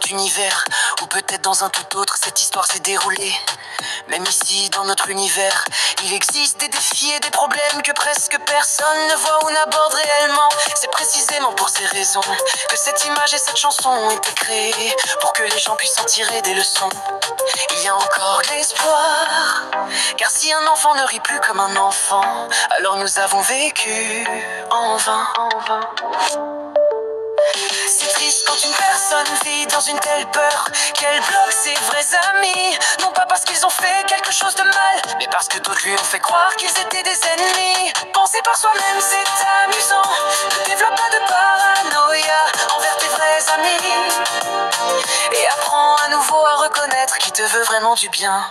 univers, ou peut-être dans un tout autre, cette histoire s'est déroulée. Même ici, dans notre univers, il existe des défis et des problèmes que presque personne ne voit ou n'aborde réellement. C'est précisément pour ces raisons que cette image et cette chanson ont été créées, pour que les gens puissent en tirer des leçons. Il y a encore de l'espoir, car si un enfant ne rit plus comme un enfant, alors nous avons vécu en vain. C'est triste quand une personne vit dans une telle peur qu'elle bloque ses vrais amis. Non pas parce qu'ils ont fait quelque chose de mal, mais parce que d'autres lui ont fait croire qu'ils étaient des ennemis. Penser par soi-même c'est amusant, ne développe pas de paranoïa envers tes vrais amis. Et apprends à nouveau à reconnaître qui te veut vraiment du bien.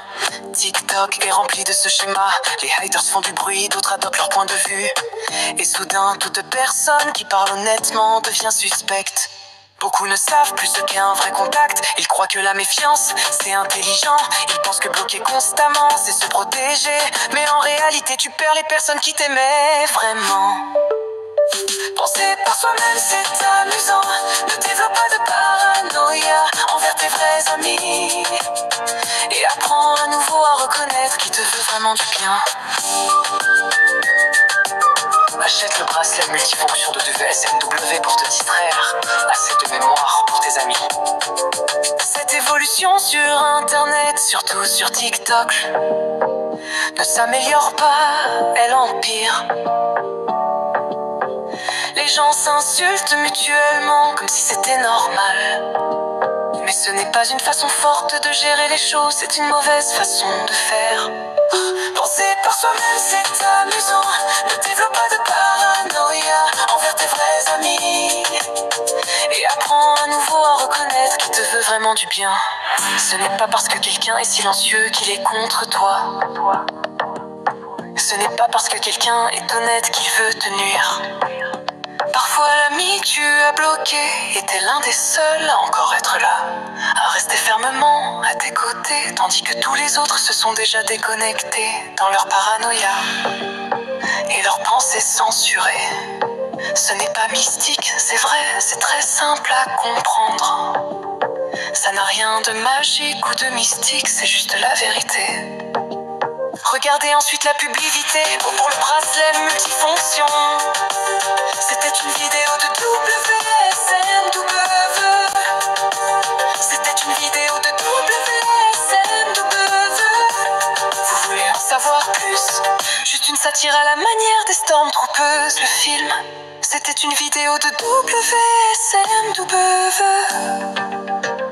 TikTok est rempli de ce schéma, les haters font du bruit, d'autres adoptent leur point de vue. Et soudain, toute personne qui parle honnêtement devient suspecte. Beaucoup ne savent plus ce qu'est un vrai contact. Ils croient que la méfiance, c'est intelligent. Ils pensent que bloquer constamment, c'est se protéger. Mais en réalité, tu perds les personnes qui t'aimaient vraiment. Penser par soi-même, c'est amusant. Ne développe pas de paranoïa envers tes vrais amis. Et apprends à nouveau à reconnaître qui te veut vraiment du bien. Achète le bracelet multifonction de SMW pour te distraire. Assez de mémoire pour tes amis. Cette évolution sur internet, surtout sur TikTok, ne s'améliore pas, elle empire. Les gens s'insultent mutuellement comme si c'était normal. Mais ce n'est pas une façon forte de gérer les choses, c'est une mauvaise façon de faire. Penser par soi-même c'est amusant, ne développe pas de paranoïa envers tes vrais amis. Et apprends à nouveau à reconnaître qui te veut vraiment du bien. Ce n'est pas parce que quelqu'un est silencieux qu'il est contre toi. Ce n'est pas parce que quelqu'un est honnête qu'il veut te nuire. Parfois l'ami que tu as bloqué était l'un des seuls à encore être là, à rester fermement à tes côtés, tandis que tous les autres se sont déjà déconnectés dans leur paranoïa et leurs pensées censurées. Ce n'est pas mystique, c'est vrai, c'est très simple à comprendre. Ça n'a rien de magique ou de mystique, c'est juste la vérité. Regardez ensuite la publicité pour le bracelet multifonction. C'était une vidéo de WSMW. C'était une vidéo de WSMW. Vous voulez en savoir plus? Juste une satire à la manière des Stormtroopers, le film. C'était une vidéo de WSMW.